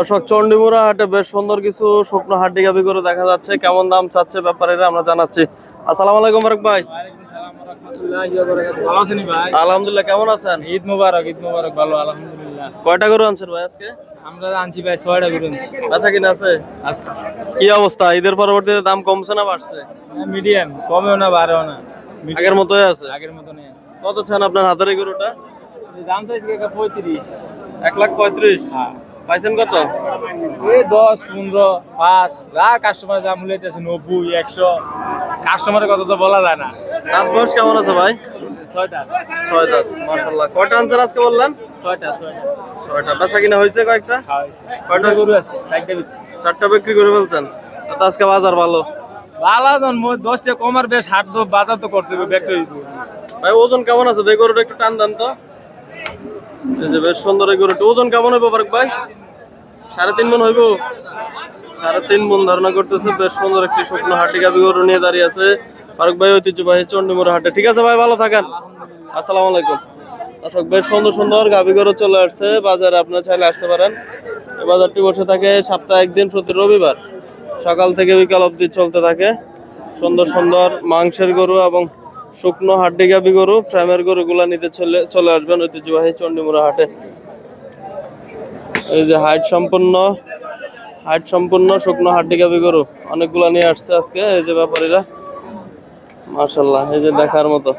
দর্শক, চন্ডিমুড়া হাটে বেশ সুন্দর কিছু শুকনো হাড্ডি গাভী গরু দেখা যাচ্ছে। কেমন দাম চাচ্ছে ব্যাপারীরা আমরা জানাচ্ছি। আসসালামু আলাইকুম ফারুক ভাই। আলহামদুলিল্লাহ, কেমন আছেন? ঈদ মুবারক, ঈদ মুবারক। ভালো আলহামদুলিল্লাহ। কয়টা গরু আনছেন ভাই আজকে? আমরা আনছি ভাই 6টা গরু আনছি। আচ্ছা, কিনা আছে? কি অবস্থা, ঈদের পরবর্তীতে দাম কমছে না বাড়ছে? মিডিয়াম, কমেও না বাড়েও না, আগের মতোই আছে। আগের মতনই আছে। কত চান আপনার হাতের এই গরুটা? দাম চাইছি 35। 1,35,000। হ্যাঁ, পাইছেন কত? এই 10, 15, 5 যা কাস্টমার যা মূল্য দিতেছে 90, 100। কাস্টমারের কথা তো বলা যায় না। দাঁত বয়স কেমন আছে ভাই? 6টা। 6 দাঁত, মাশাআল্লাহ। কয়টা আনছেন আজকে বললেন? 6টা। 6টা। বেচা কিনা হয়েছে কয়েকটা? কয়টা গরু আছে? 4টা বিচ্ছি। 4টা বিক্রি করে ফেলছেন। তো আজকে বাজার ভালো। বালা জন 10 টাকা কমার বেশ হাট তো বাজার তো করতে হবে, ব্যক্ত হইব। ভাই ওজন কেমন আছে? দেখ গরুটা একটু টান দেন তো। এই যে বেশ সুন্দর এই গরুটা। ওজন কেমন হইব ফারুক ভাই? 3.5 মণ হইব। 3.5 মণ ধারণা করতেছে। বেশ সুন্দর একটি শুকনো হাড্ডি গাভী গরু নিয়ে দাঁড়িয়ে আছে ফারুক ভাই, ঐতিহ্যবাহী চন্ডিমুড়া হাটে। ঠিক আছে ভাই, ভালো থাকেন। আসসালামু আলাইকুম। দর্শক, বেশ সুন্দর সুন্দর গাভী গরু চলে আসছে বাজারে, আপনারা চাইলে আসতে পারেন। এই বাজারটি বসে থাকে সপ্তাহে একদিন, প্রতি রবিবার সকাল থেকে বিকাল অবধি চলতে থাকে। সুন্দর সুন্দর মাংসের গরু এবং শুকনো হাড্ডি গাভী গরু, ফ্রেমের গরুগুলা নিতে চলে আসবেন ঐতিহ্যবাহী চন্ডিমুড়া হাটে। এই যে হাইট সম্পূর্ণ শুকনো হাড্ডি গাভী গরু অনেকগুলা নিয়ে আসছে আজকে এই যে ব্যাপারীরা। মাশাআল্লাহ, এই যে দেখার মতো।